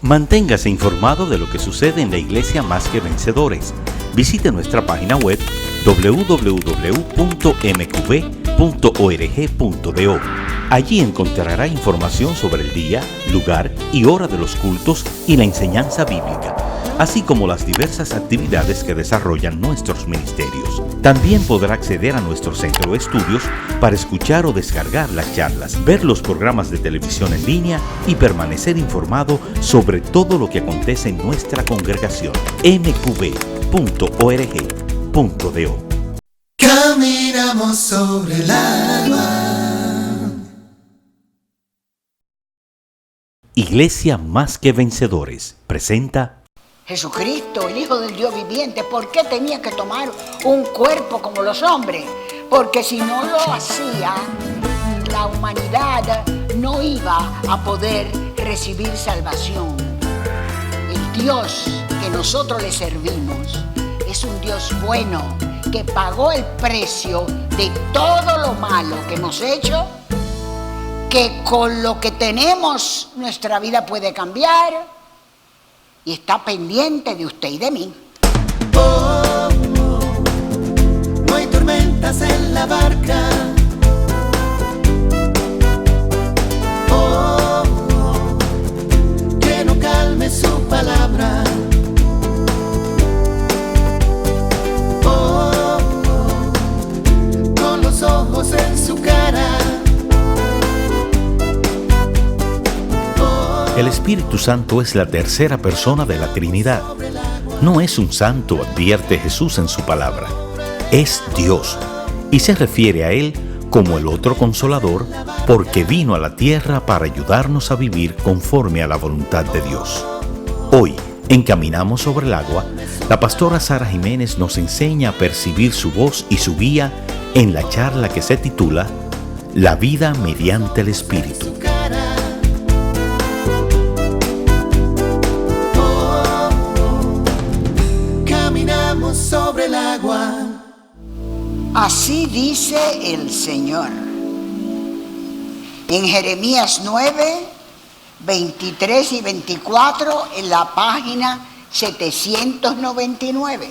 Manténgase informado de lo que sucede en la Iglesia Más que Vencedores. Visite nuestra página web www.mqv.org.do. Allí encontrará información sobre el día, lugar y hora de los cultos y la enseñanza bíblica, así como las diversas actividades que desarrollan nuestros ministerios. También podrá acceder a nuestro centro de estudios para escuchar o descargar las charlas, ver los programas de televisión en línea y permanecer informado sobre todo lo que acontece en nuestra congregación. mqv.org.do. Caminamos sobre el agua. Iglesia Más que Vencedores presenta Jesucristo, el Hijo del Dios viviente. ¿Por qué tenía que tomar un cuerpo como los hombres? Porque si no lo hacía, la humanidad no iba a poder recibir salvación. El Dios que nosotros le servimos es un Dios bueno, que pagó el precio de todo lo malo que hemos hecho, que con lo que tenemos nuestra vida puede cambiar y está pendiente de usted y de mí. Oh, no hay tormentas en la barca. Oh, que no calme su palabra. Oh, con los ojos en su cara. El Espíritu Santo es la tercera persona de la Trinidad. No es un santo, advierte Jesús en su palabra. Es Dios, y se refiere a Él como el otro Consolador, porque vino a la tierra para ayudarnos a vivir conforme a la voluntad de Dios. Hoy, en Caminamos sobre el Agua, la pastora Sara Jiménez nos enseña a percibir su voz y su guía en la charla que se titula La vida mediante el Espíritu. Sobre el agua. Así dice el Señor. En Jeremías 9, 23 y 24, en la página 799.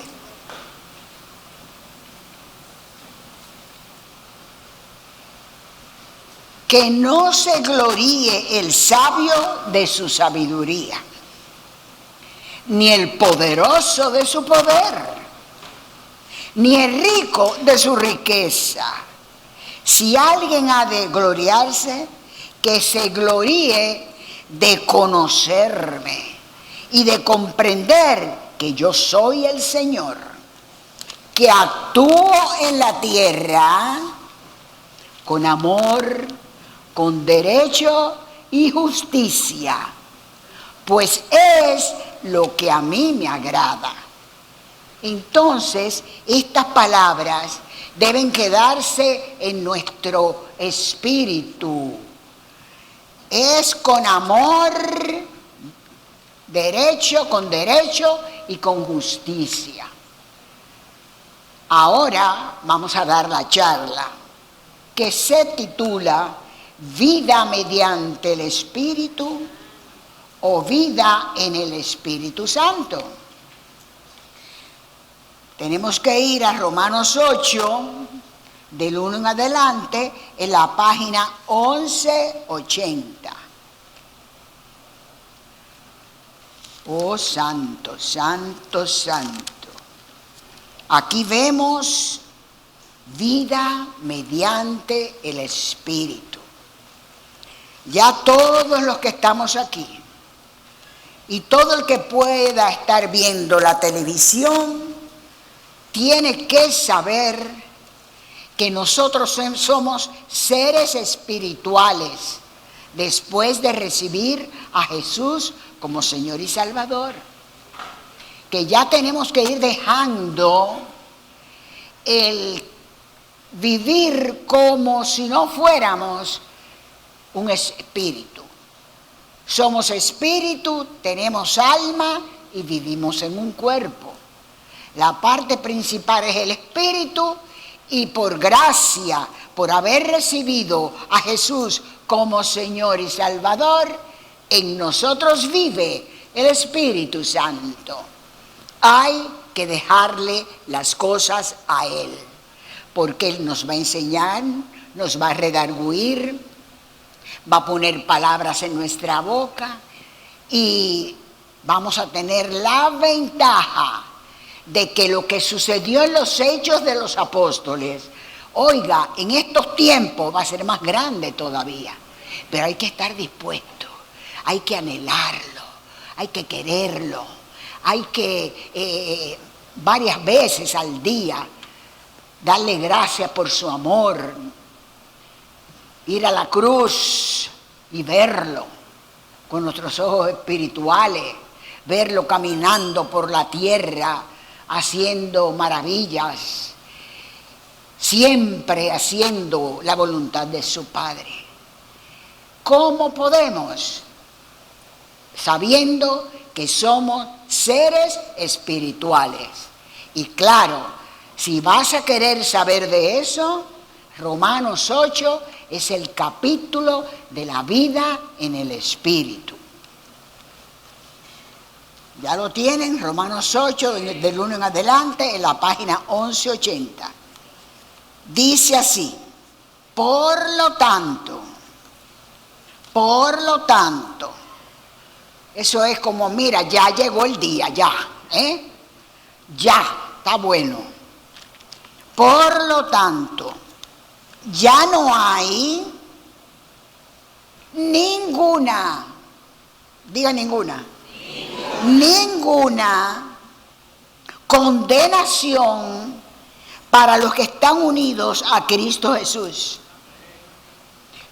Que no se gloríe el sabio de su sabiduría, ni el poderoso de su poder, ni el rico de su riqueza. Si alguien ha de gloriarse, que se gloríe de conocerme y de comprender que yo soy el Señor, que actúo en la tierra con amor, con derecho y justicia, pues es lo que a mí me agrada. Entonces, estas palabras deben quedarse en nuestro espíritu. Es con amor, con derecho y con justicia. Ahora vamos a dar la charla que se titula Vida mediante el Espíritu o vida en el Espíritu Santo. Tenemos que ir a Romanos 8, del 1 en adelante, en la página 1180. Oh, santo, santo, santo. Aquí vemos vida mediante el Espíritu. Ya todos los que estamos aquí y todo el que pueda estar viendo la televisión tiene que saber que nosotros somos seres espirituales después de recibir a Jesús como Señor y Salvador. Que ya tenemos que ir dejando el vivir como si no fuéramos un espíritu. Somos espíritu, tenemos alma y vivimos en un cuerpo. La parte principal es el espíritu y por gracia, por haber recibido a Jesús como Señor y Salvador, en nosotros vive el Espíritu Santo. Hay que dejarle las cosas a Él, porque Él nos va a enseñar, nos va a redarguir, va a poner palabras en nuestra boca y vamos a tener la ventaja de que lo que sucedió en los hechos de los apóstoles, oiga, en estos tiempos va a ser más grande todavía, pero hay que estar dispuesto, hay que anhelarlo, hay que quererlo, hay que varias veces al día darle gracias por su amor, ir a la cruz y verlo con nuestros ojos espirituales, verlo caminando por la tierra, haciendo maravillas, siempre haciendo la voluntad de su Padre. ¿Cómo podemos? Sabiendo que somos seres espirituales. Y claro, si vas a querer saber de eso, Romanos 8 es el capítulo de la vida en el Espíritu. Ya lo tienen, Romanos 8, del 1 en adelante, en la página 1180. Dice así: por lo tanto, eso es como, mira, ya llegó el día, ya, ya, está bueno. Por lo tanto, ya no hay ninguna, diga ninguna condenación para los que están unidos a Cristo Jesús.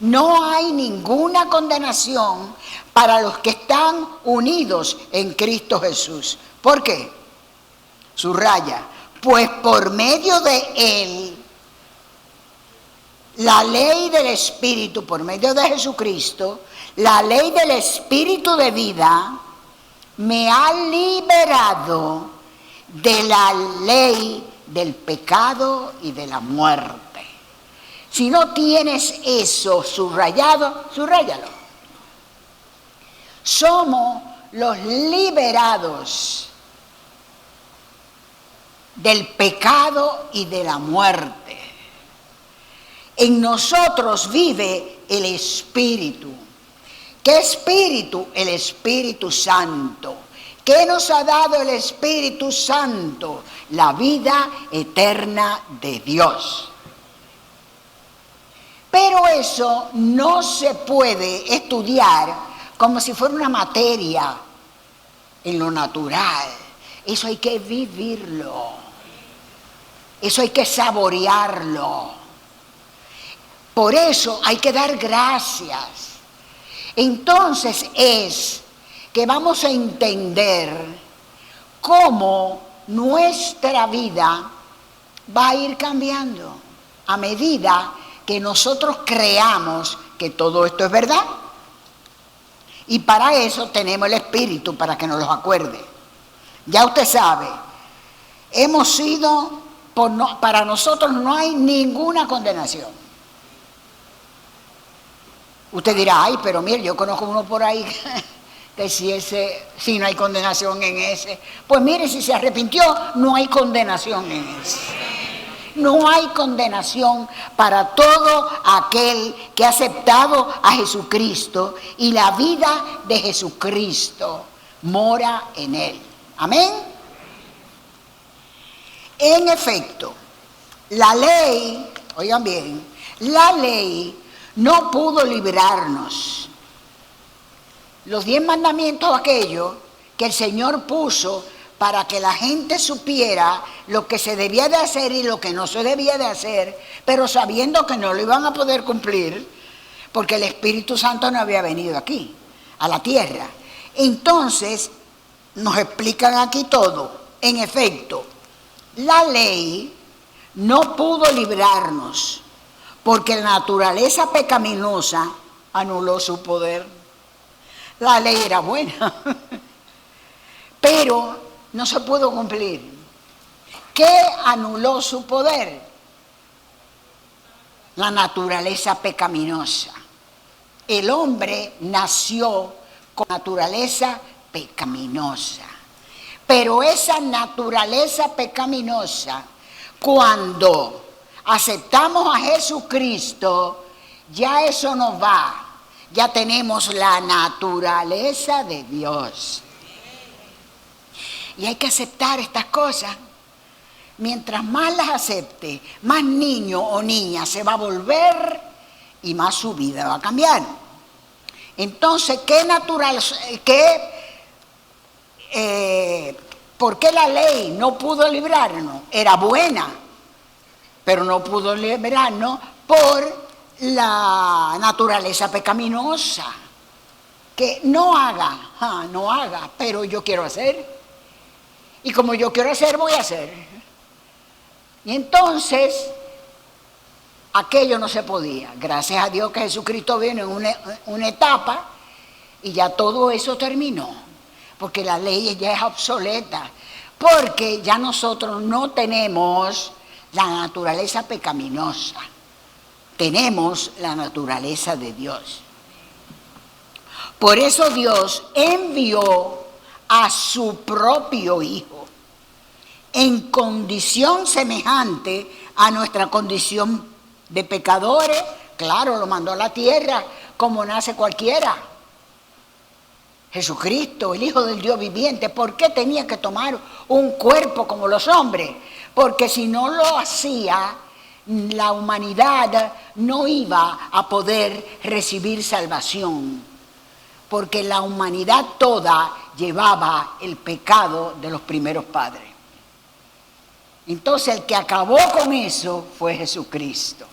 No hay ninguna condenación para los que están unidos en Cristo Jesús. ¿Por qué? Subraya, pues por medio de Él, la ley del Espíritu, por medio de Jesucristo, la ley del Espíritu de vida, me ha liberado de la ley del pecado y de la muerte. Si no tienes eso subrayado, subráyalo. Somos los liberados del pecado y de la muerte. En nosotros vive el Espíritu. ¿Qué Espíritu? El Espíritu Santo. ¿Qué nos ha dado el Espíritu Santo? La vida eterna de Dios. Pero eso no se puede estudiar como si fuera una materia en lo natural. Eso hay que vivirlo. Eso hay que saborearlo. Por eso hay que dar gracias. Entonces es que vamos a entender cómo nuestra vida va a ir cambiando a medida que nosotros creamos que todo esto es verdad. Y para eso tenemos el Espíritu, para que nos los acuerde. Ya usted sabe, hemos sido, para nosotros no hay ninguna condenación. Usted dirá, ay, pero mire, yo conozco uno por ahí que si no hay condenación en ese. Pues mire, si se arrepintió, no hay condenación en ese. No hay condenación para todo aquel que ha aceptado a Jesucristo y la vida de Jesucristo mora en él. Amén. En efecto, la ley, oigan bien, la ley no pudo librarnos. Los 10 mandamientos aquellos que el Señor puso para que la gente supiera lo que se debía de hacer y lo que no se debía de hacer, pero sabiendo que no lo iban a poder cumplir, porque el Espíritu Santo no había venido aquí, a la tierra. Entonces, nos explican aquí todo. En efecto, la ley no pudo librarnos, porque la naturaleza pecaminosa anuló su poder. La ley era buena, pero no se pudo cumplir. ¿Qué anuló su poder? La naturaleza pecaminosa. El hombre nació con naturaleza pecaminosa. Pero esa naturaleza pecaminosa, cuando aceptamos a Jesucristo, ya eso no va. Ya tenemos la naturaleza de Dios. Y hay que aceptar estas cosas. Mientras más las acepte, más niño o niña se va a volver y más su vida va a cambiar. Entonces, ¿por qué la ley no pudo librarnos? Era buena, pero no pudo librarnos por la naturaleza pecaminosa. Que no haga, pero yo quiero hacer. Y como yo quiero hacer, voy a hacer. Y entonces, aquello no se podía. Gracias a Dios que Jesucristo vino en una etapa y ya todo eso terminó. Porque la ley ya es obsoleta. Porque ya nosotros no tenemos la naturaleza pecaminosa. Tenemos la naturaleza de Dios. Por eso Dios envió a su propio Hijo en condición semejante a nuestra condición de pecadores. Claro, lo mandó a la tierra como nace cualquiera. Jesucristo, el Hijo del Dios viviente, ¿por qué tenía que tomar un cuerpo como los hombres? Porque si no lo hacía, la humanidad no iba a poder recibir salvación. Porque la humanidad toda llevaba el pecado de los primeros padres. Entonces el que acabó con eso fue Jesucristo.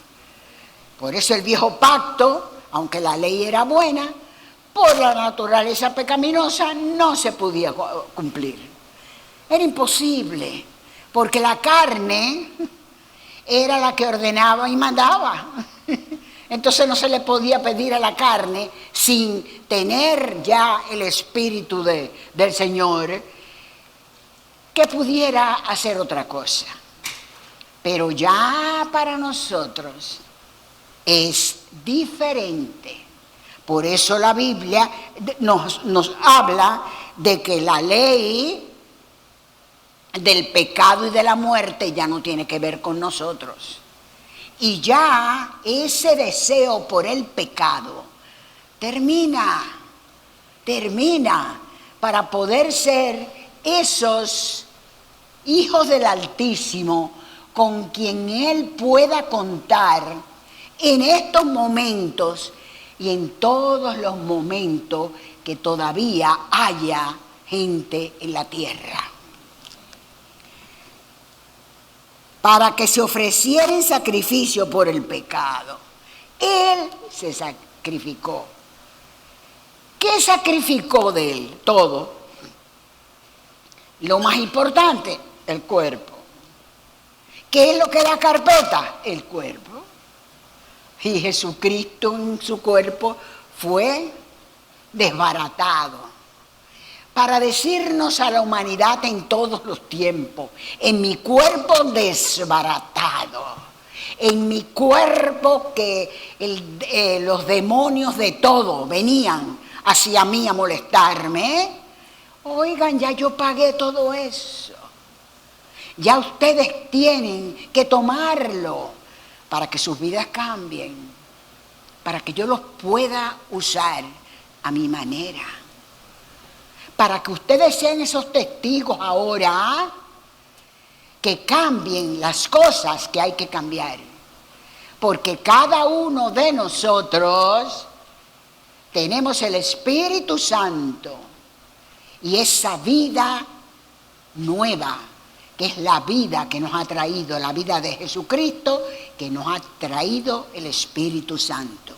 Por eso el viejo pacto, aunque la ley era buena, por la naturaleza pecaminosa no se podía cumplir. Era imposible, porque la carne era la que ordenaba y mandaba. Entonces no se le podía pedir a la carne, sin tener ya el Espíritu del Señor, que pudiera hacer otra cosa. Pero ya para nosotros es diferente. Por eso la Biblia nos habla de que la ley del pecado y de la muerte ya no tiene que ver con nosotros. Y ya ese deseo por el pecado termina para poder ser esos hijos del Altísimo con quien Él pueda contar en estos momentos y en todos los momentos que todavía haya gente en la tierra. Para que se ofreciera en sacrificio por el pecado. Él se sacrificó. ¿Qué sacrificó de él? Todo. Lo más importante, el cuerpo. ¿Qué es lo que da carpeta? El cuerpo. Y Jesucristo en su cuerpo fue desbaratado. Para decirnos a la humanidad en todos los tiempos, en mi cuerpo desbaratado, en mi cuerpo que los demonios de todo venían hacia mí a molestarme. Oigan, ya yo pagué todo eso. Ya ustedes tienen que tomarlo para que sus vidas cambien, para que yo los pueda usar a mi manera. Para que ustedes sean esos testigos ahora que cambien las cosas que hay que cambiar. Porque cada uno de nosotros tenemos el Espíritu Santo y esa vida nueva, que es la vida que nos ha traído, la vida de Jesucristo, que nos ha traído el Espíritu Santo.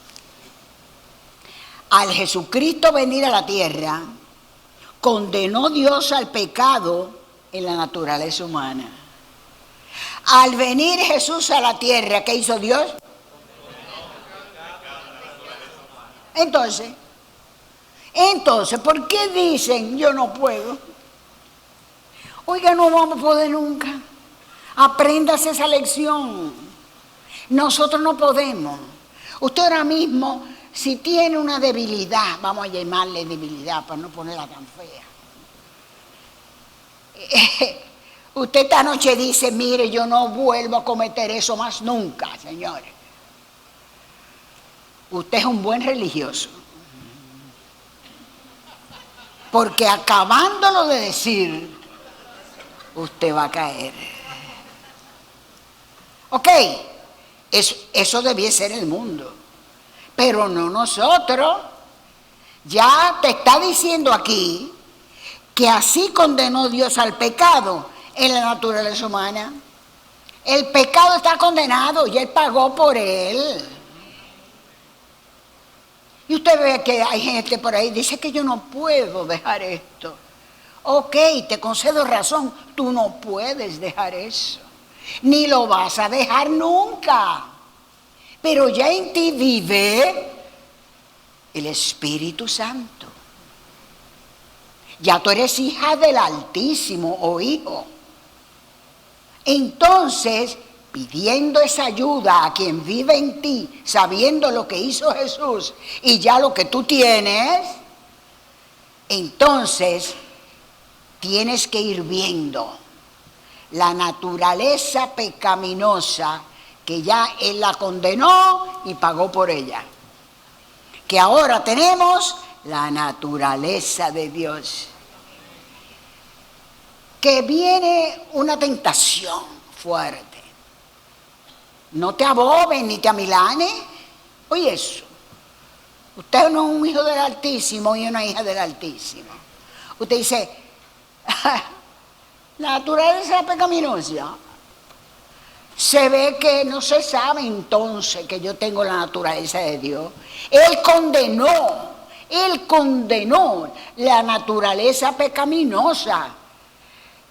Al Jesucristo venir a la tierra, condenó Dios al pecado en la naturaleza humana. Al venir Jesús a la tierra, ¿qué hizo Dios? Entonces, ¿por qué dicen yo no puedo? Oiga, no vamos a poder nunca. Apréndase esa lección. Nosotros no podemos. Usted ahora mismo si tiene una debilidad, vamos a llamarle debilidad para no ponerla tan fea. Usted esta noche dice, mire, yo no vuelvo a cometer eso más nunca, señores. Usted es un buen religioso. Porque acabándolo de decir, usted va a caer. Ok, eso debía ser el mundo. Pero no nosotros. Ya te está diciendo aquí que así condenó Dios al pecado en la naturaleza humana. El pecado está condenado y Él pagó por él. Y usted ve que hay gente por ahí, dice que yo no puedo dejar esto. Ok, te concedo razón, tú no puedes dejar eso. Ni lo vas a dejar nunca. Pero ya en ti vive el Espíritu Santo. Ya tú eres hija del Altísimo o hijo. Entonces, pidiendo esa ayuda a quien vive en ti, sabiendo lo que hizo Jesús y ya lo que tú tienes, entonces tienes que ir viendo la naturaleza pecaminosa que ya Él la condenó y pagó por ella. Que ahora tenemos la naturaleza de Dios. Que viene una tentación fuerte. No te abobes ni te amilanes. Oye eso. Usted no es un hijo del Altísimo y una hija del Altísimo. Usted dice, la naturaleza pecaminosa. Se ve que no se sabe entonces que yo tengo la naturaleza de Dios. Él condenó la naturaleza pecaminosa.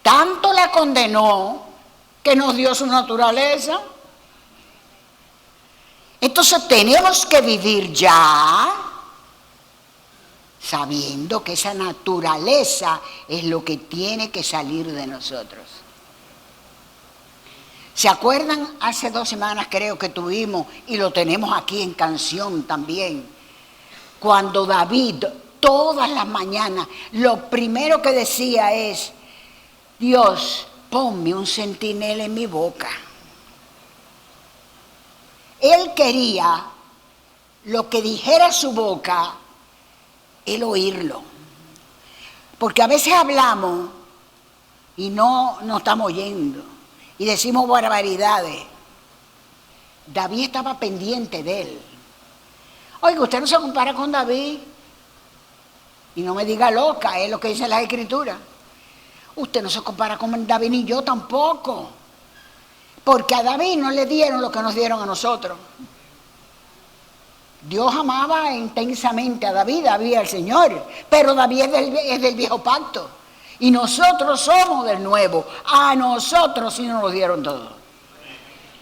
Tanto la condenó que nos dio su naturaleza. Entonces tenemos que vivir ya sabiendo que esa naturaleza es lo que tiene que salir de nosotros. ¿Se acuerdan? Hace 2 semanas creo que tuvimos, y lo tenemos aquí en canción también, cuando David todas las mañanas lo primero que decía es, Dios, ponme un centinela en mi boca. Él quería lo que dijera su boca, él oírlo. Porque a veces hablamos y no estamos oyendo. Y decimos barbaridades. David estaba pendiente de él. Oiga, usted no se compara con David. Y no me diga loca, es lo que dice la Escritura. Usted no se compara con David ni yo tampoco. Porque a David no le dieron lo que nos dieron a nosotros. Dios amaba intensamente a David, David al Señor. Pero David es del viejo pacto. Y nosotros somos del nuevo. A nosotros sí nos lo dieron todo.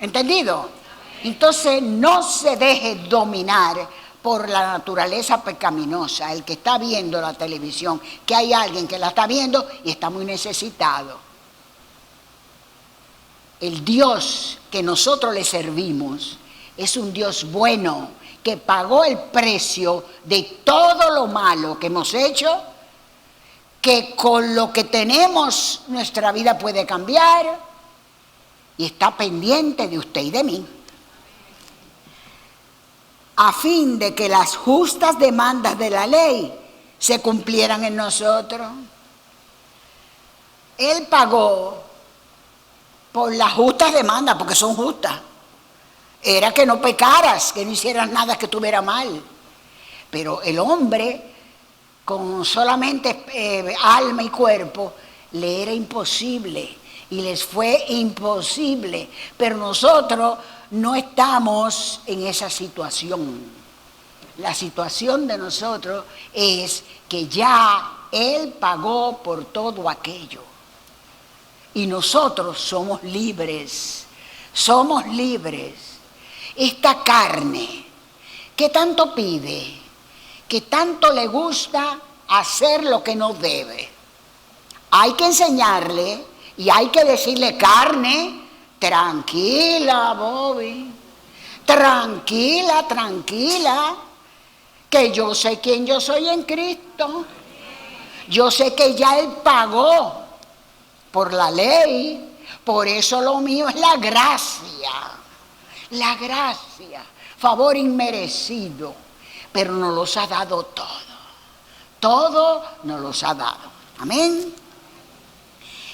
¿Entendido? Entonces no se deje dominar por la naturaleza pecaminosa. El que está viendo la televisión, que hay alguien que la está viendo y está muy necesitado. El Dios que nosotros le servimos es un Dios bueno, que pagó el precio de todo lo malo que hemos hecho, que con lo que tenemos nuestra vida puede cambiar y está pendiente de usted y de mí, a fin de que las justas demandas de la ley se cumplieran en nosotros. Él pagó por las justas demandas, porque son justas. Era que no pecaras, que no hicieras nada que estuviera mal. Pero el hombre, con solamente alma y cuerpo, le era imposible. Y les fue imposible. Pero nosotros no estamos en esa situación. La situación de nosotros es que ya Él pagó por todo aquello. Y nosotros somos libres. Somos libres. Esta carne que tanto pide, que tanto le gusta hacer lo que no debe, hay que enseñarle y hay que decirle, carne, tranquila, Bobby, tranquila, Que yo sé quién yo soy en Cristo. Yo sé que ya Él pagó por la ley. Por eso lo mío es la gracia. La gracia. Favor inmerecido. Pero nos los ha dado todo. Todo nos los ha dado. Amén.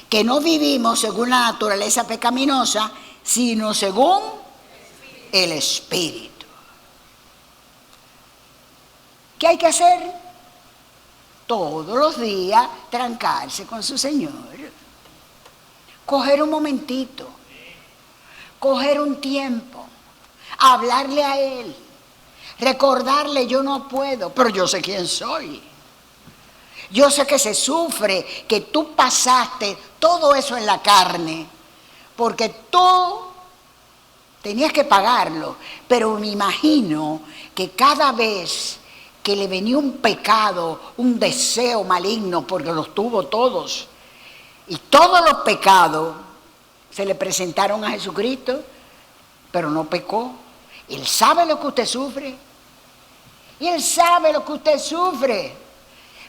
Que no vivimos según la naturaleza pecaminosa, sino según el Espíritu. ¿Qué hay que hacer? Todos los días trancarse con su Señor. Coger un momentito. Coger un tiempo. Hablarle a Él. Recordarle, yo no puedo, pero yo sé quién soy. Yo sé que se sufre, que tú pasaste todo eso en la carne, porque tú tenías que pagarlo. Pero me imagino que cada vez que le venía un pecado, un deseo maligno, porque los tuvo todos, y todos los pecados se le presentaron a Jesucristo, pero no pecó. Él sabe lo que usted sufre, y Él sabe lo que usted sufre.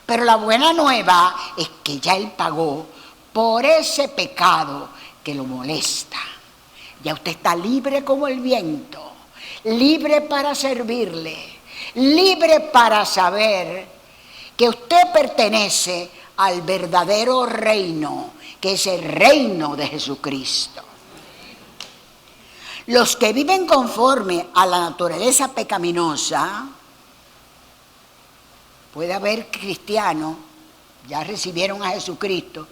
Pero la buena nueva es que ya Él pagó por ese pecado que lo molesta. Ya usted está libre como el viento, libre para servirle, libre para saber que usted pertenece al verdadero reino, que es el reino de Jesucristo. Los que viven conforme a la naturaleza pecaminosa, puede haber cristianos, ya recibieron a Jesucristo,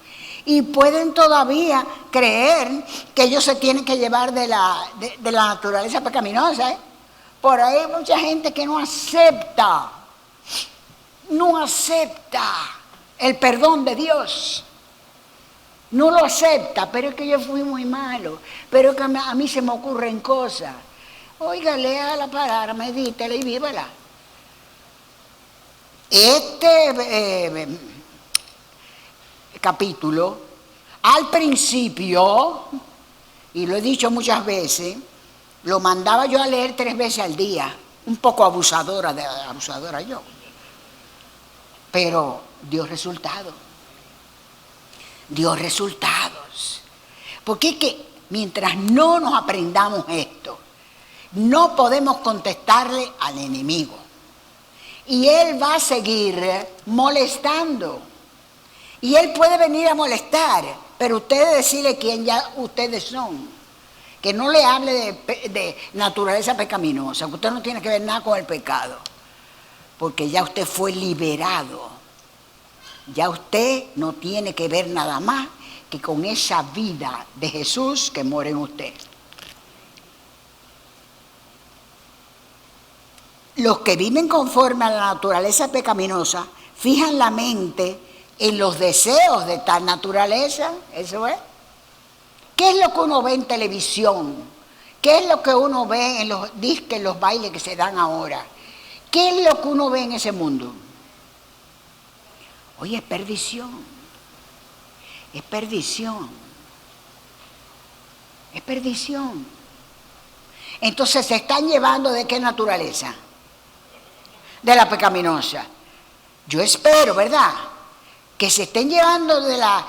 y pueden todavía creer que ellos se tienen que llevar de la naturaleza pecaminosa. Por ahí hay mucha gente que no acepta el perdón de Dios. No lo acepta, pero es que yo fui muy malo, pero es que a mí se me ocurren cosas. Oiga, lea la palabra, medítela y vívela. Este capítulo, al principio, y lo he dicho muchas veces, lo mandaba yo a leer 3 veces al día, un poco abusadora yo, pero dio resultados, porque es que mientras no nos aprendamos esto, no podemos contestarle al enemigo. Y él va a seguir molestando. Y él puede venir a molestar, pero ustedes decirle quién ya ustedes son. Que no le hable de naturaleza pecaminosa, que usted no tiene que ver nada con el pecado. Porque ya usted fue liberado. Ya usted no tiene que ver nada más que con esa vida de Jesús que mora en usted. Los que viven conforme a la naturaleza pecaminosa fijan la mente en los deseos de tal naturaleza. Eso es. ¿Qué es lo que uno ve en televisión? ¿Qué es lo que uno ve en los disques, los bailes que se dan ahora? ¿Qué es lo que uno ve en ese mundo? Oye, es perdición. Es perdición. Es perdición. Entonces, ¿se están llevando de qué naturaleza? De la pecaminosa. Yo espero, ¿verdad?, que se estén llevando de la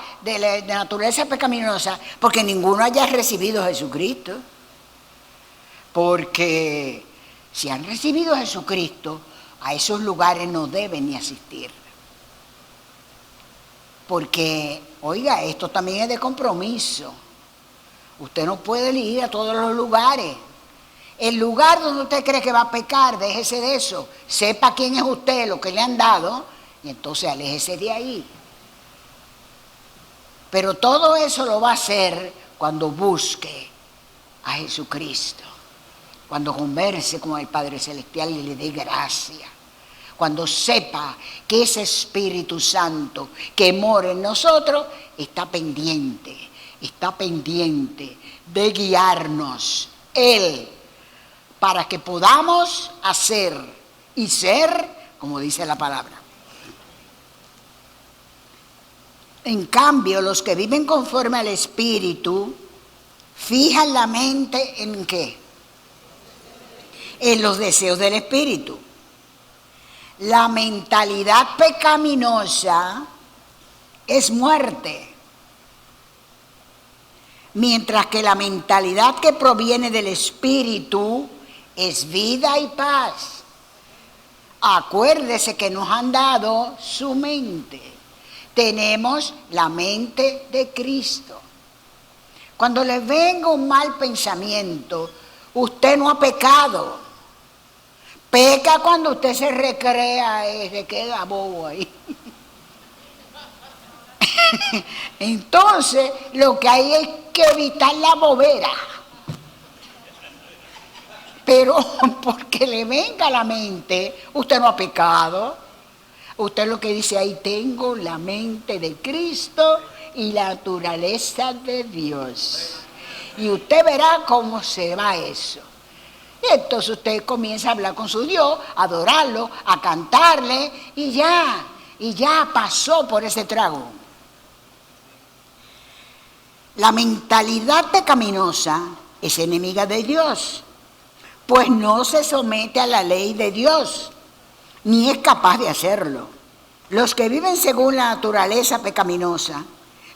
naturaleza pecaminosa, porque ninguno haya recibido a Jesucristo. Porque si han recibido a Jesucristo, a esos lugares no deben ni asistir. Porque, oiga, esto también es de compromiso. Usted no puede ir a todos los lugares. El lugar donde usted cree que va a pecar, déjese de eso. Sepa quién es usted, lo que le han dado, y entonces aléjese de ahí. Pero todo eso lo va a hacer cuando busque a Jesucristo. Cuando converse con el Padre Celestial y le dé gracia. Cuando sepa que ese Espíritu Santo que mora en nosotros está pendiente de guiarnos. Él, para que podamos hacer y ser, como dice la palabra. En cambio, los que viven conforme al Espíritu, fijan la mente ¿en qué? En los deseos del Espíritu. La mentalidad pecaminosa es muerte, mientras que la mentalidad que proviene del Espíritu es vida y paz. Acuérdese que nos han dado su mente. Tenemos la mente de Cristo. Cuando le venga un mal pensamiento, usted no ha pecado. Peca cuando usted se recrea y se queda bobo ahí. Entonces, lo que hay es que evitar la bobera. Pero porque le venga a la mente, usted no ha pecado. Usted lo que dice ahí, tengo la mente de Cristo y la naturaleza de Dios. Y usted verá cómo se va eso. Y entonces usted comienza a hablar con su Dios, a adorarlo, a cantarle, y ya pasó por ese trago. La mentalidad pecaminosa es enemiga de Dios, pues no se somete a la ley de Dios, ni es capaz de hacerlo. Los que viven según la naturaleza pecaminosa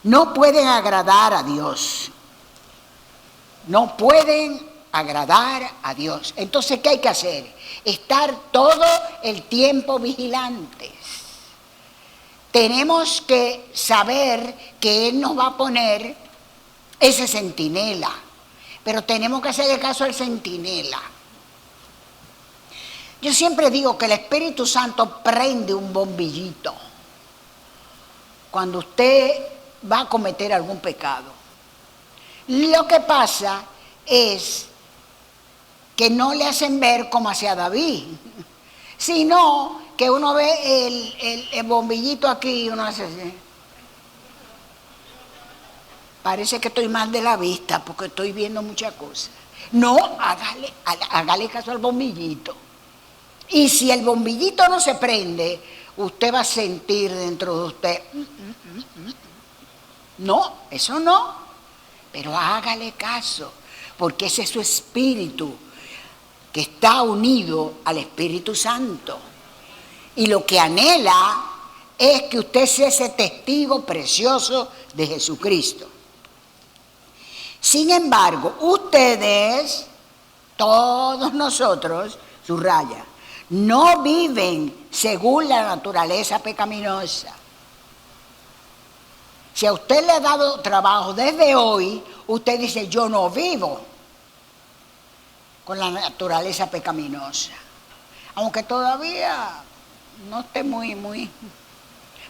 no pueden agradar a Dios. No pueden agradar a Dios. Entonces, ¿qué hay que hacer? Estar todo el tiempo vigilantes. Tenemos que saber que Él nos va a poner ese centinela, pero tenemos que hacerle caso al centinela. Yo siempre digo que el Espíritu Santo prende un bombillito cuando usted va a cometer algún pecado. Lo que pasa es que no le hacen ver como hacía David, sino que uno ve el bombillito aquí y uno hace así. Parece que estoy mal de la vista porque estoy viendo muchas cosas. No, hágale caso al bombillito. Y si el bombillito no se prende, usted va a sentir dentro de usted, no, eso no, pero hágale caso, porque ese es su espíritu que está unido al Espíritu Santo. Y lo que anhela es que usted sea ese testigo precioso de Jesucristo. Sin embargo, ustedes, todos nosotros, subraya, no viven según la naturaleza pecaminosa. Si a usted le ha dado trabajo desde hoy, usted dice, yo no vivo con la naturaleza pecaminosa. Aunque todavía no esté muy...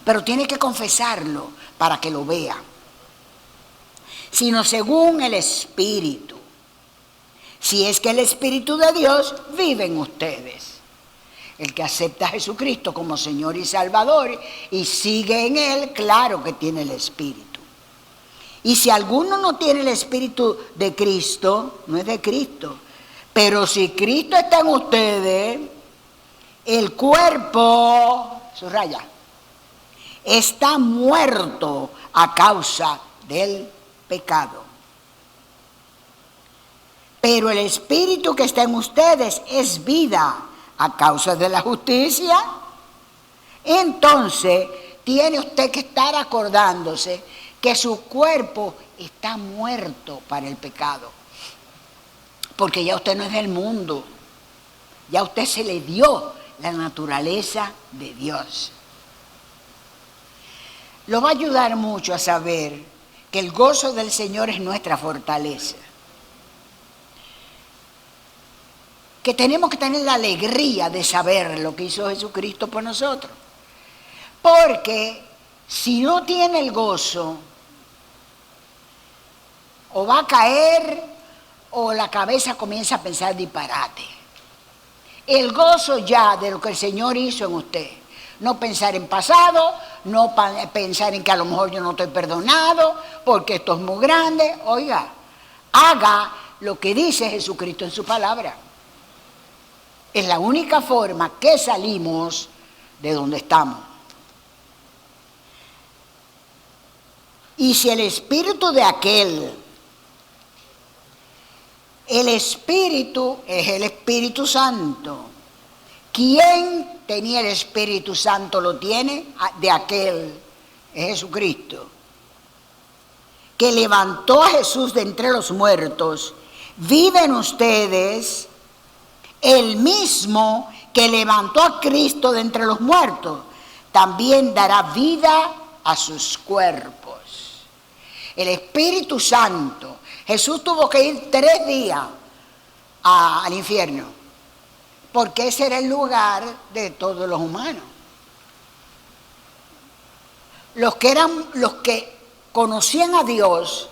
Pero tiene que confesarlo para que lo vea. Sino según el Espíritu. Si es que el Espíritu de Dios vive en ustedes. El que acepta a Jesucristo como Señor y Salvador y sigue en Él, claro que tiene el Espíritu. Y si alguno no tiene el Espíritu de Cristo, no es de Cristo. Pero si Cristo está en ustedes, el cuerpo, subraya, está muerto a causa del pecado. Pero el Espíritu que está en ustedes es vida a causa de la justicia. Entonces tiene usted que estar acordándose que su cuerpo está muerto para el pecado, porque ya usted no es del mundo, ya usted se le dio la naturaleza de Dios. Lo va a ayudar mucho a saber que el gozo del Señor es nuestra fortaleza. Que tenemos que tener la alegría de saber lo que hizo Jesucristo por nosotros. Porque si no tiene el gozo, o va a caer o la cabeza comienza a pensar disparate. El gozo ya de lo que el Señor hizo en usted. No pensar en pasado, no pensar en que a lo mejor yo no estoy perdonado, porque esto es muy grande. Oiga, haga lo que dice Jesucristo en su palabra. Es la única forma que salimos de donde estamos. Y si el espíritu de aquel, el espíritu es el Espíritu Santo, ¿Quién tenía el Espíritu Santo? Lo tiene de aquel, es Jesucristo, que levantó a Jesús de entre los muertos. Viven ustedes el mismo que levantó a Cristo de entre los muertos, también dará vida a sus cuerpos. El Espíritu Santo, Jesús tuvo que ir 3 días al infierno, porque ese era el lugar de todos los humanos. Los que conocían a Dios,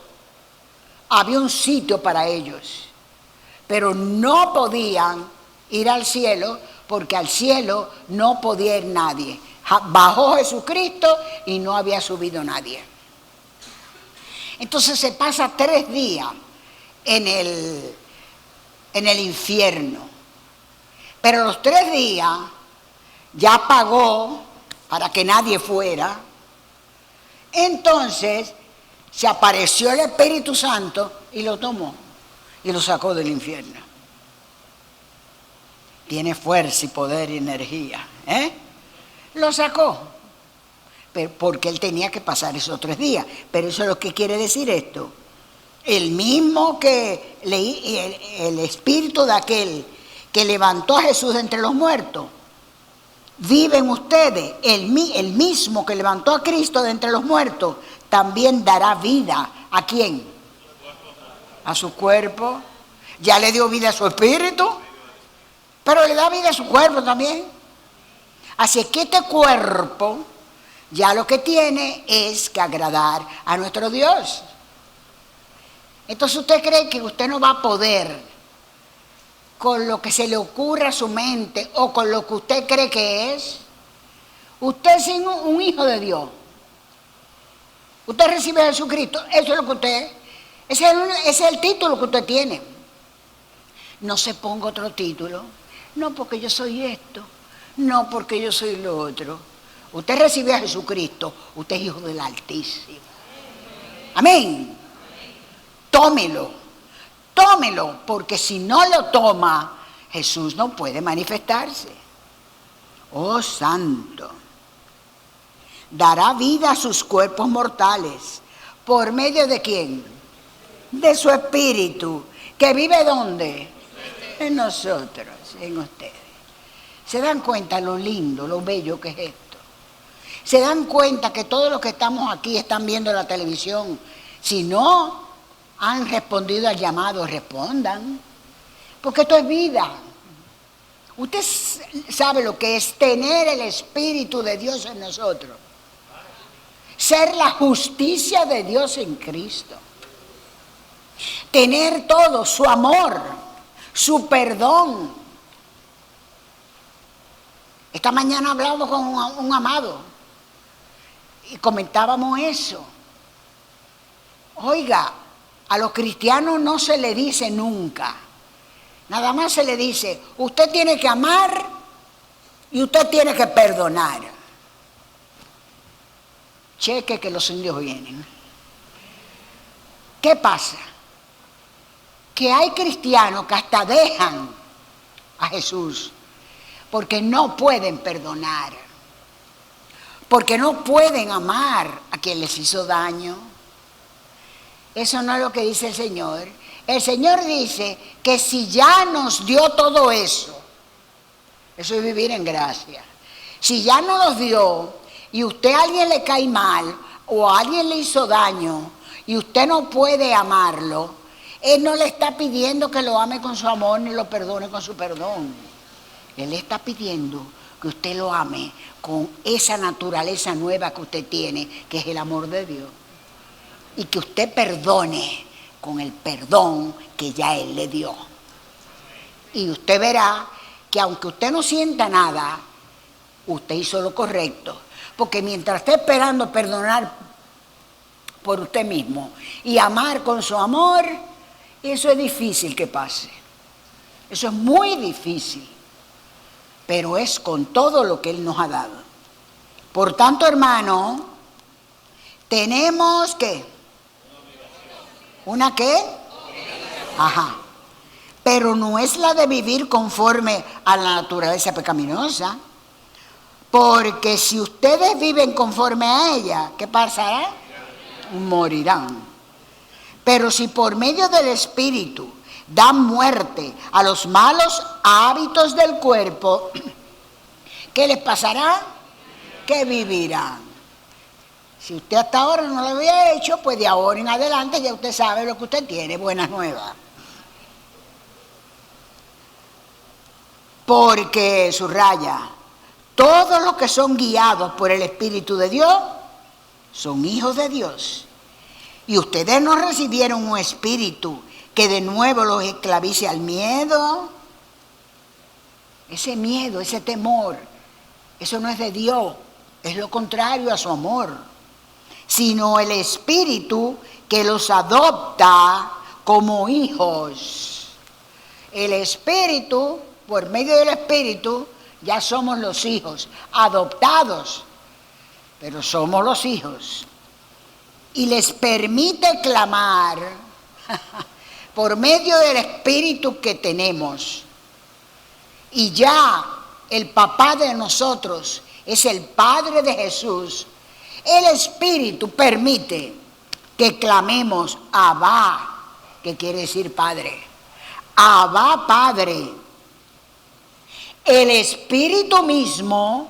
había un sitio para ellos, pero no podían ir al cielo, porque al cielo no podía ir nadie. Bajó Jesucristo y no había subido nadie. Entonces se pasa 3 días en el infierno. Pero los 3 días ya pagó para que nadie fuera. Entonces se apareció el Espíritu Santo y lo tomó y lo sacó del infierno. Tiene fuerza y poder y energía. Lo sacó. Pero porque él tenía que pasar esos 3 días. Pero eso es lo que quiere decir esto. El mismo que el espíritu de aquel que levantó a Jesús de entre los muertos, viven ustedes. El mismo que levantó a Cristo de entre los muertos, también dará vida. ¿A quién? A su cuerpo. Ya le dio vida a su espíritu, pero le da vida a su cuerpo también. Así que este cuerpo ya lo que tiene es que agradar a nuestro Dios. Entonces usted cree que usted no va a poder con lo que se le ocurra a su mente o con lo que usted cree que es. Usted es un hijo de Dios. Usted recibe a Jesucristo. Eso es lo que usted, ese es el título que usted tiene. No se ponga otro título. No porque yo soy esto. No porque yo soy lo otro. Usted recibe a Jesucristo. Usted es hijo del Altísimo. Amén. Tómelo. Tómelo, porque si no lo toma, Jesús no puede manifestarse. Oh santo. Dará vida a sus cuerpos mortales. ¿Por medio de quién? De su espíritu. ¿Que vive dónde? En nosotros, en ustedes. ¿Se dan cuenta lo lindo, lo bello que es esto? ¿Se dan cuenta que todos los que estamos aquí están viendo la televisión? Si no han respondido al llamado, respondan. Porque esto es vida. Usted sabe lo que es tener el Espíritu de Dios en nosotros. Ser la justicia de Dios en Cristo. Tener todo, su amor, su perdón. Esta mañana hablamos con un amado y comentábamos eso. Oiga, a los cristianos no se le dice nunca. Nada más se le dice, usted tiene que amar y usted tiene que perdonar. Cheque que los indios vienen. ¿Qué pasa? Que hay cristianos que hasta dejan a Jesús porque no pueden perdonar, porque no pueden amar a quien les hizo daño. Eso no es lo que dice el Señor. El Señor dice que si ya nos dio todo eso, eso es vivir en gracia. Si ya nos los dio y usted a alguien le cae mal o a alguien le hizo daño y usted no puede amarlo, Él no le está pidiendo que lo ame con su amor ni lo perdone con su perdón. Él le está pidiendo que usted lo ame con esa naturaleza nueva que usted tiene, que es el amor de Dios. Y que usted perdone con el perdón que ya Él le dio. Y usted verá que aunque usted no sienta nada, usted hizo lo correcto. Porque mientras esté esperando perdonar por usted mismo y amar con su amor, eso es difícil que pase. Eso es muy difícil. Pero es con todo lo que Él nos ha dado. Por tanto, hermano, tenemos que... ¿Una qué? Ajá. pero no es la de vivir conforme a la naturaleza pecaminosa. Porque si ustedes viven conforme a ella, ¿qué pasará? Morirán. Pero si por medio del Espíritu dan muerte a los malos hábitos del cuerpo, ¿qué les pasará? Que vivirán. Si usted hasta ahora no lo había hecho, pues de ahora en adelante ya usted sabe lo que usted tiene, buenas nuevas. Porque, subraya, todos los que son guiados por el Espíritu de Dios son hijos de Dios. Y ustedes no recibieron un espíritu que de nuevo los esclavice al miedo. Ese miedo, ese temor, eso no es de Dios, es lo contrario a su amor. Sino el Espíritu que los adopta como hijos. El Espíritu, por medio del Espíritu, ya somos los hijos, adoptados, pero somos los hijos. Y les permite clamar por medio del Espíritu que tenemos. Y ya el papá de nosotros es el Padre de Jesús. El Espíritu permite que clamemos Abba, que quiere decir Padre. Abba, Padre. El Espíritu mismo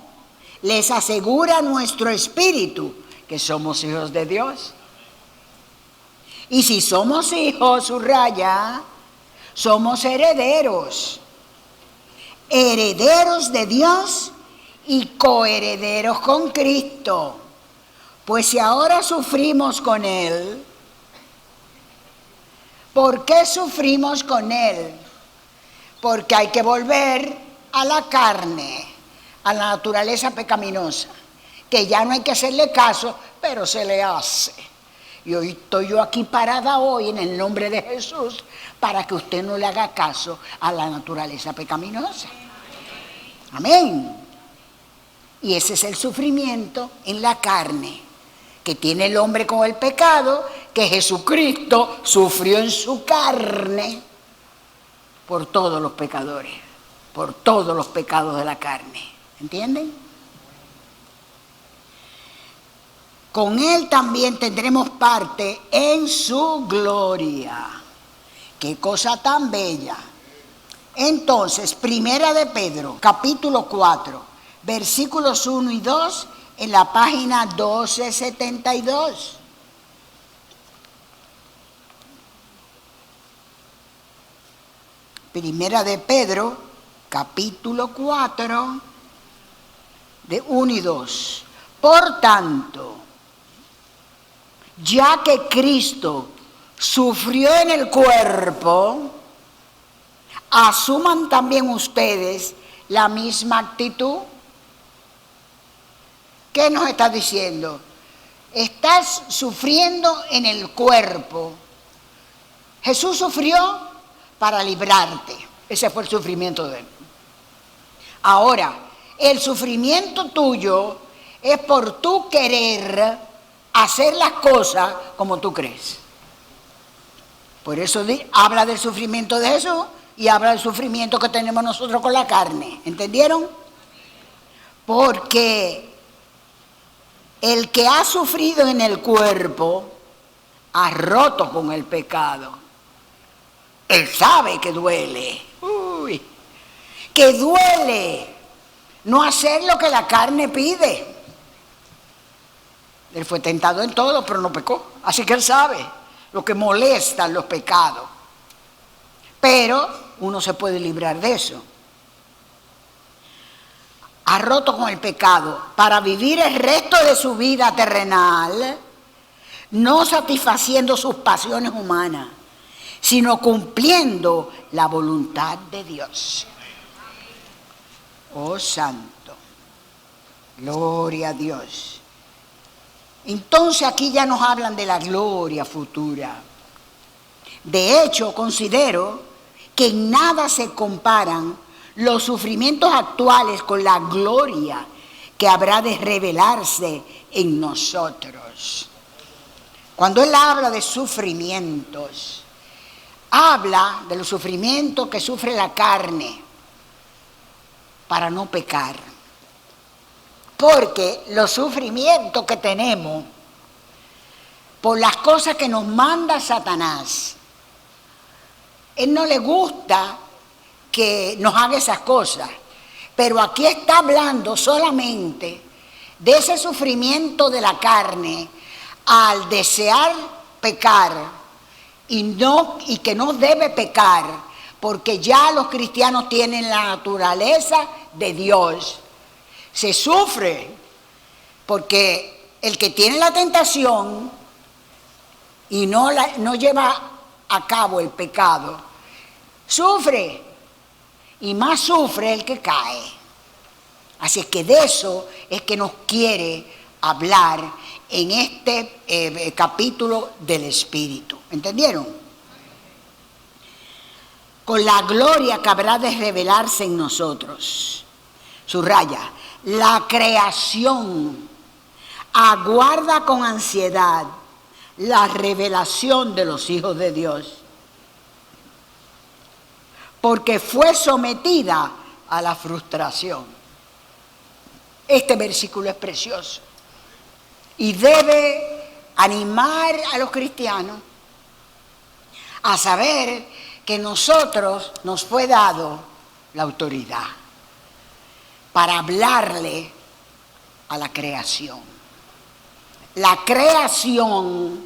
les asegura a nuestro espíritu que somos hijos de Dios. Y si somos hijos, subraya, somos herederos. Herederos de Dios y coherederos con Cristo. Pues si ahora sufrimos con Él, ¿por qué sufrimos con Él? Porque hay que volver a la carne, a la naturaleza pecaminosa, que ya no hay que hacerle caso, pero se le hace. Y hoy estoy yo aquí parada hoy en el nombre de Jesús para que usted no le haga caso a la naturaleza pecaminosa. Amén. Y ese es el sufrimiento en la carne que tiene el hombre con el pecado, que Jesucristo sufrió en su carne por todos los pecadores, por todos los pecados de la carne. ¿Entienden? Con Él también tendremos parte en su gloria. ¡Qué cosa tan bella! Entonces, Primera de Pedro, capítulo 4, versículos 1 y 2, en la página 1272. Primera de Pedro, capítulo 4, de 1 y 2. Por tanto, ya que Cristo sufrió en el cuerpo, asuman también ustedes la misma actitud. ¿Qué nos está diciendo? Estás sufriendo en el cuerpo. Jesús sufrió para librarte. Ese fue el sufrimiento de Él. Ahora, el sufrimiento tuyo es por tu querer hacer las cosas como tú crees. Por eso habla del sufrimiento de Jesús y habla del sufrimiento que tenemos nosotros con la carne. ¿Entendieron? Porque el que ha sufrido en el cuerpo ha roto con el pecado. Él sabe que duele. Uy, que duele no hacer lo que la carne pide. Él fue tentado en todo, pero no pecó. Así que él sabe lo que molestan los pecados. Pero uno se puede librar de eso. Ha roto con el pecado para vivir el resto de su vida terrenal, no satisfaciendo sus pasiones humanas, sino cumpliendo la voluntad de Dios. Oh Santo, gloria a Dios. Entonces aquí ya nos hablan de la gloria futura. De hecho, considero que en nada se comparan los sufrimientos actuales con la gloria que habrá de revelarse en nosotros. Cuando él habla de sufrimientos, habla de los sufrimientos que sufre la carne para no pecar. Porque los sufrimientos que tenemos por las cosas que nos manda Satanás, él no le gusta que nos haga esas cosas. Pero aquí está hablando solamente de ese sufrimiento de la carne al desear pecar y que no debe pecar, porque ya los cristianos tienen la naturaleza de Dios. Se sufre porque el que tiene la tentación y no lleva a cabo el pecado, sufre, y más sufre el que cae. Así es que de eso es que nos quiere hablar en este capítulo del Espíritu. ¿Entendieron? Con la gloria que habrá de revelarse en nosotros. Subraya, la creación aguarda con ansiedad la revelación de los hijos de Dios, porque fue sometida a la frustración. Este versículo es precioso y debe animar a los cristianos a saber que nosotros nos fue dado la autoridad para hablarle a la creación. La creación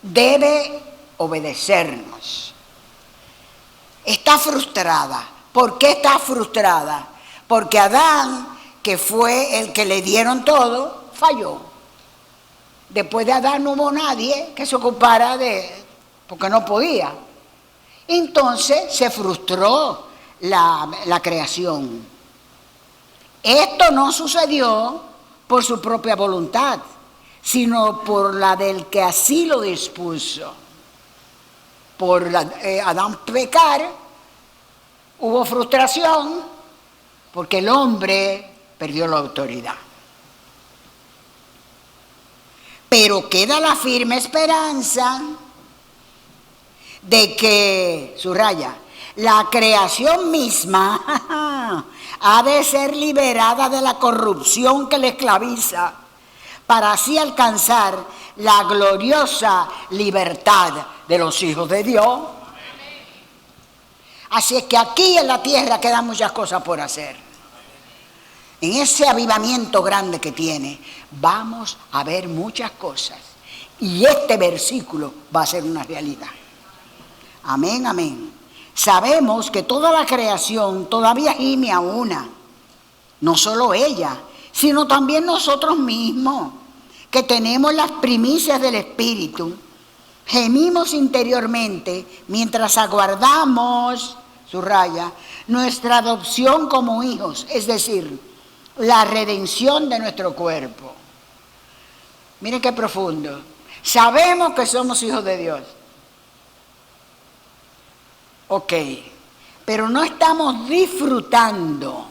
debe obedecernos. Está frustrada. ¿Por qué está frustrada? Porque Adán, que fue el que le dieron todo, falló. Después de Adán no hubo nadie que se ocupara porque no podía. Entonces se frustró la creación. Esto no sucedió por su propia voluntad, sino por la del que así lo dispuso. Por Adán pecar, hubo frustración, porque el hombre perdió la autoridad. Pero queda la firme esperanza de que, subraya, la creación misma ha de ser liberada de la corrupción que le esclaviza, para así alcanzar la gloriosa libertad de los hijos de Dios. Así es que aquí en la tierra quedan muchas cosas por hacer. En ese avivamiento grande que tiene, vamos a ver muchas cosas. Y este versículo va a ser una realidad. Amén, amén. Sabemos que toda la creación todavía gime a una. No solo ella, sino también nosotros mismos, que tenemos las primicias del Espíritu. Gemimos interiormente mientras aguardamos, subraya, nuestra adopción como hijos, es decir, la redención de nuestro cuerpo. Miren qué profundo. Sabemos que somos hijos de Dios. Ok, pero no estamos disfrutando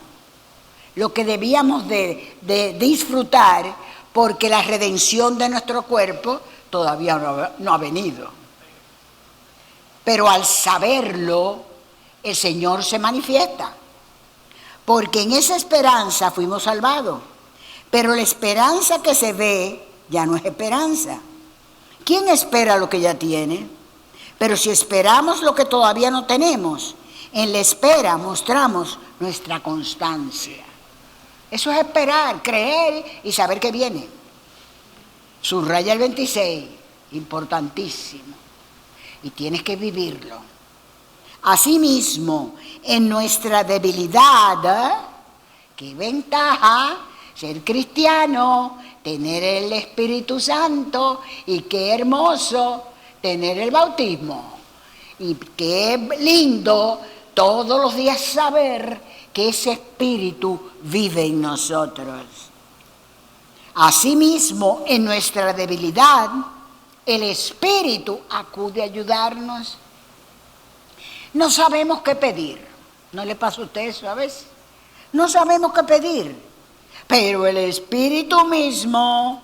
lo que debíamos de disfrutar, porque la redención de nuestro cuerpo todavía no ha venido. Pero al saberlo, el Señor se manifiesta, porque en esa esperanza fuimos salvados. Pero la esperanza que se ve ya no es esperanza. ¿Quién espera lo que ya tiene? Pero si esperamos lo que todavía no tenemos, en la espera mostramos nuestra constancia. Eso es esperar, creer y saber que viene. Subraya el 26, importantísimo. Y tienes que vivirlo. Asimismo, en nuestra debilidad, qué ventaja ser cristiano, tener el Espíritu Santo, y qué hermoso tener el bautismo. Y qué lindo todos los días saber que ese Espíritu vive en nosotros. Asimismo, en nuestra debilidad, el Espíritu acude a ayudarnos. No sabemos qué pedir. ¿No le pasa a usted eso a veces? No sabemos qué pedir. Pero el Espíritu mismo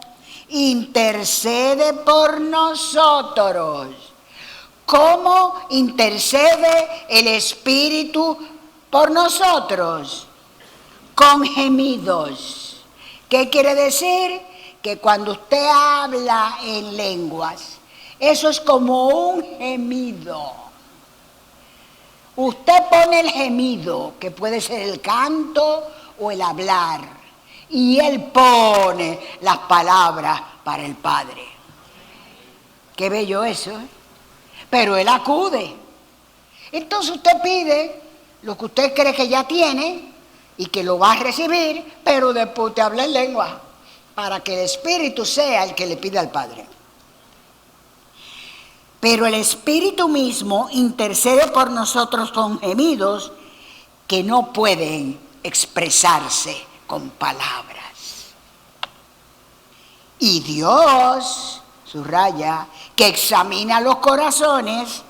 intercede por nosotros ¿Cómo intercede el Espíritu por nosotros? Con gemidos. ¿Qué quiere decir? Que cuando usted habla en lenguas, eso es como un gemido. Usted pone el gemido, que puede ser el canto o el hablar, y Él pone las palabras para el Padre. Qué bello eso, ¿eh? Pero Él acude. Entonces usted pide lo que usted cree que ya tiene y que lo va a recibir, pero después usted habla en lengua, para que el Espíritu sea el que le pida al Padre. Pero el Espíritu mismo intercede por nosotros con gemidos que no pueden expresarse con palabras. Y Dios, subraya, que examina los corazones,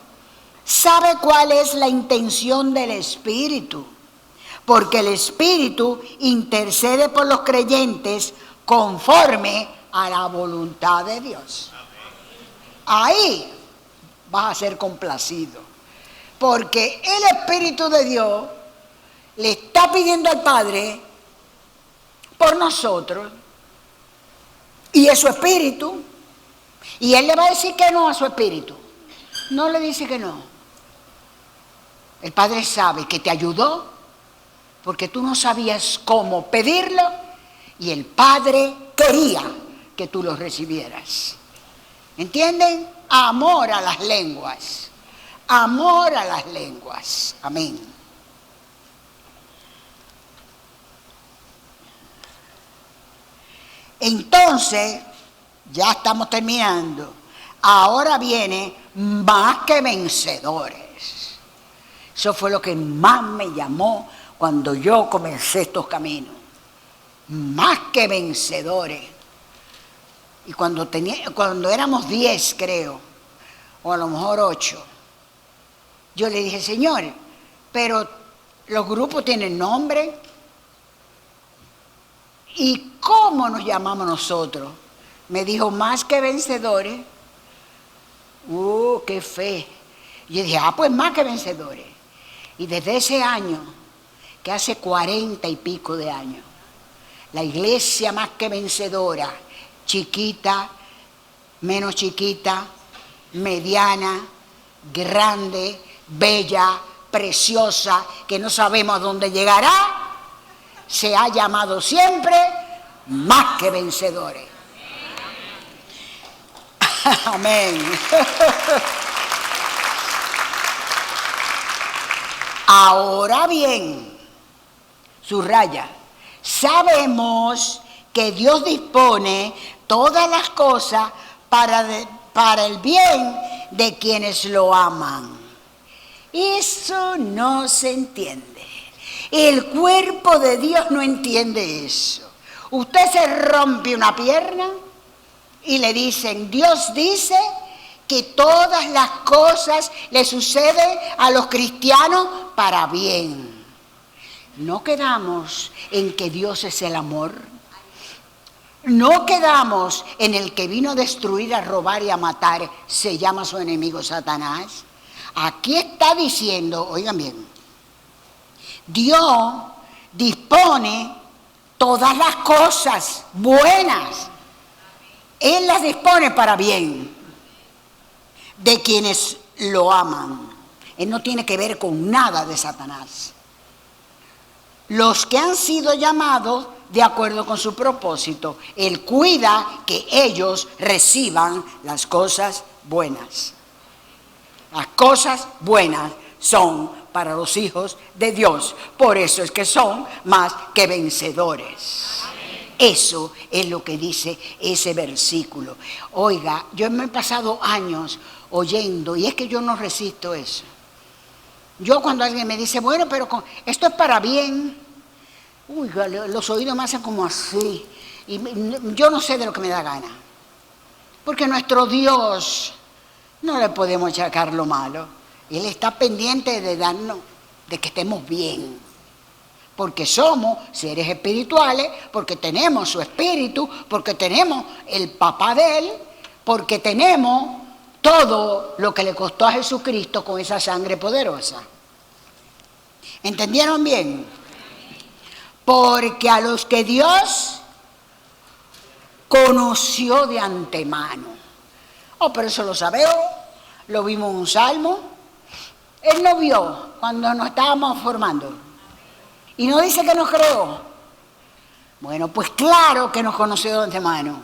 sabe cuál es la intención del Espíritu, porque el Espíritu intercede por los creyentes conforme a la voluntad de Dios. Ahí vas a ser complacido, porque el Espíritu de Dios le está pidiendo al Padre por nosotros, y es su Espíritu, y Él le va a decir que no a su Espíritu. No le dice que no. El Padre sabe que te ayudó porque tú no sabías cómo pedirlo, y el Padre quería que tú lo recibieras. ¿Entienden? Amor a las lenguas. Amor a las lenguas. Amén. Entonces, ya estamos terminando. Ahora viene más que vencedores. Eso fue lo que más me llamó cuando yo comencé estos caminos. Más que vencedores. Y cuando éramos 10, creo, o a lo mejor 8, yo le dije, Señor, pero los grupos tienen nombre. ¿Y cómo nos llamamos nosotros? Me dijo, más que vencedores. ¡Qué fe! Y yo dije, pues más que vencedores. Y desde ese año, que hace 40 y pico de años, la iglesia más que vencedora, chiquita, menos chiquita, mediana, grande, bella, preciosa, que no sabemos a dónde llegará, se ha llamado siempre más que vencedores. Amén. Ahora bien, subraya, sabemos que Dios dispone todas las cosas para el bien de quienes lo aman. Eso no se entiende. El cuerpo de Dios no entiende eso. Usted se rompe una pierna y le dicen, Dios dice que todas las cosas le suceden a los cristianos para bien. No quedamos en que Dios es el amor. No quedamos en el que vino a destruir, a robar y a matar, se llama su enemigo Satanás. Aquí está diciendo, oigan bien, Dios dispone todas las cosas buenas. Él las dispone para bien de quienes lo aman. Él no tiene que ver con nada de Satanás. Los que han sido llamados de acuerdo con su propósito, Él cuida que ellos reciban las cosas buenas. Las cosas buenas son para los hijos de Dios. Por eso es que son más que vencedores. Eso es lo que dice ese versículo. Oiga, yo me he pasado años oyendo, y es que yo no resisto eso. Yo cuando alguien me dice, bueno, pero esto es para bien, los oídos me hacen como así, y yo no sé de lo que me da gana. Porque nuestro Dios no le podemos achacar lo malo. Él está pendiente de darnos, de que estemos bien. Porque somos seres espirituales, porque tenemos su espíritu, porque tenemos el papá de Él, porque tenemos todo lo que le costó a Jesucristo con esa sangre poderosa. ¿Entendieron bien? Porque a los que Dios conoció de antemano. Oh, pero eso lo sabemos, lo vimos en un salmo. Él lo vio cuando nos estábamos formando. Y no dice que nos creó. Bueno, pues claro que nos conoció de antemano.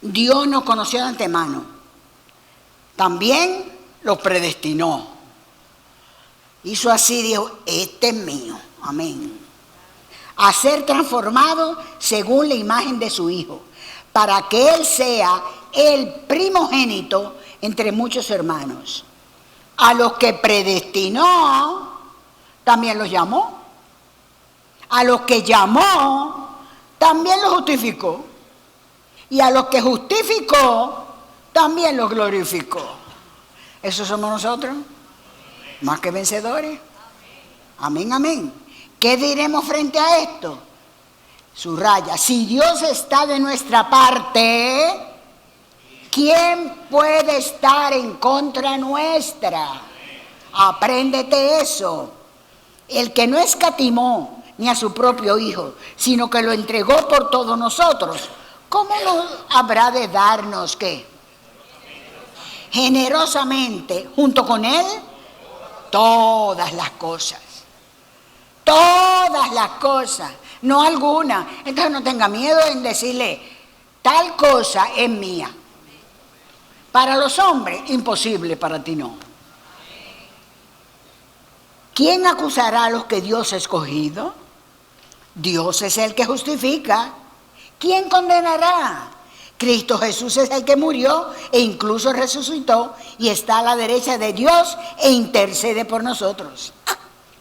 Dios nos conoció de antemano. También los predestinó. Hizo así, dijo, este es mío. Amén. A ser transformado según la imagen de su Hijo, para que Él sea el primogénito entre muchos hermanos. A los que predestinó, también los llamó. A los que llamó, también los justificó. Y a los que justificó, también los glorificó. ¿Esos somos nosotros? Más que vencedores. Amén, amén. ¿Qué diremos frente a esto? Subraya, si Dios está de nuestra parte, ¿quién puede estar en contra nuestra? Apréndete eso. El que no escatimó ni a su propio Hijo, sino que lo entregó por todos nosotros, ¿cómo no habrá de darnos qué? Generosamente, junto con Él, todas las cosas. Todas las cosas, no alguna. Entonces no tenga miedo en decirle, tal cosa es mía. Para los hombres, imposible, para ti no. ¿Quién acusará a los que Dios ha escogido? Dios es el que justifica. ¿Quién condenará? Cristo Jesús es el que murió e incluso resucitó y está a la derecha de Dios e intercede por nosotros.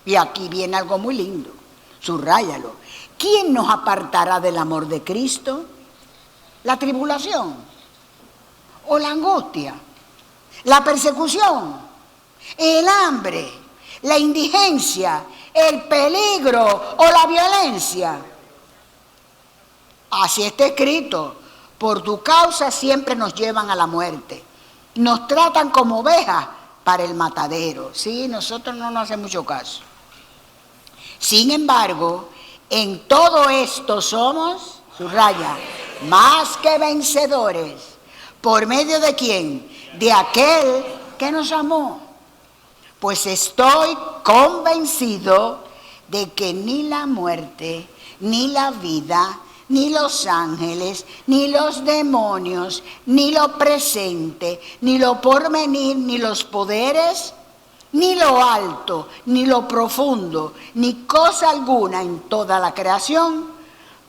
Y aquí viene algo muy lindo, subráyalo. ¿Quién nos apartará del amor de Cristo? ¿La tribulación? ¿O la angustia? ¿La persecución? ¿El hambre? ¿La indigencia? ¿El peligro? ¿O la violencia? Así está escrito. Por tu causa siempre nos llevan a la muerte. Nos tratan como ovejas para el matadero. Sí, nosotros no nos hacemos mucho caso. Sin embargo, en todo esto somos, subraya, más que vencedores. ¿Por medio de quién? De aquel que nos amó. Pues estoy convencido de que ni la muerte, ni la vida, ni los ángeles, ni los demonios, ni lo presente, ni lo porvenir, ni los poderes, ni lo alto, ni lo profundo, ni cosa alguna en toda la creación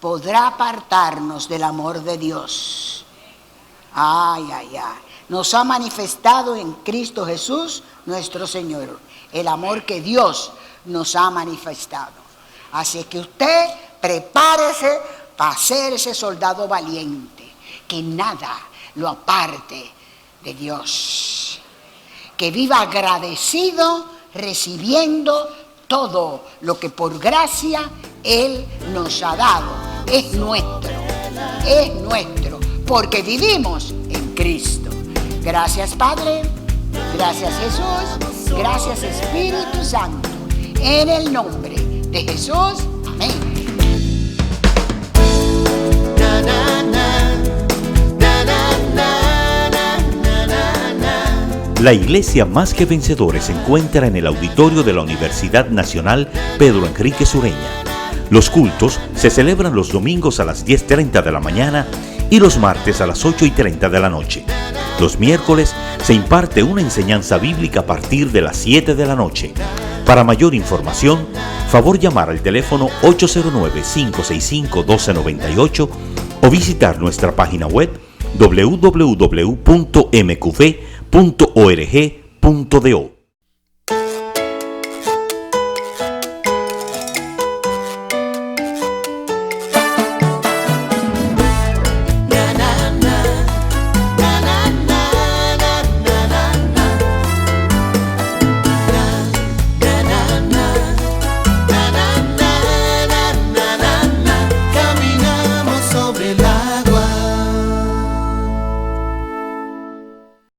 podrá apartarnos del amor de Dios. Ay, ay, ay. Nos ha manifestado en Cristo Jesús, nuestro Señor, el amor que Dios nos ha manifestado. Así que usted prepárese para ser ese soldado valiente, que nada lo aparte de Dios. Que viva agradecido, recibiendo todo lo que por gracia Él nos ha dado. Es nuestro, porque vivimos en Cristo. Gracias, Padre, gracias, Jesús, gracias, Espíritu Santo. En el nombre de Jesús, amén. La Iglesia Más que Vencedores se encuentra en el auditorio de la Universidad Nacional Pedro Enrique Sureña. Los cultos se celebran los domingos a las 10:30 de la mañana y los martes a las 8:30 de la noche. Los miércoles se imparte una enseñanza bíblica a partir de las 7 de la noche. Para mayor información, favor llamar al teléfono 809-565-1298 o visitar nuestra página web www.mqv.org.do.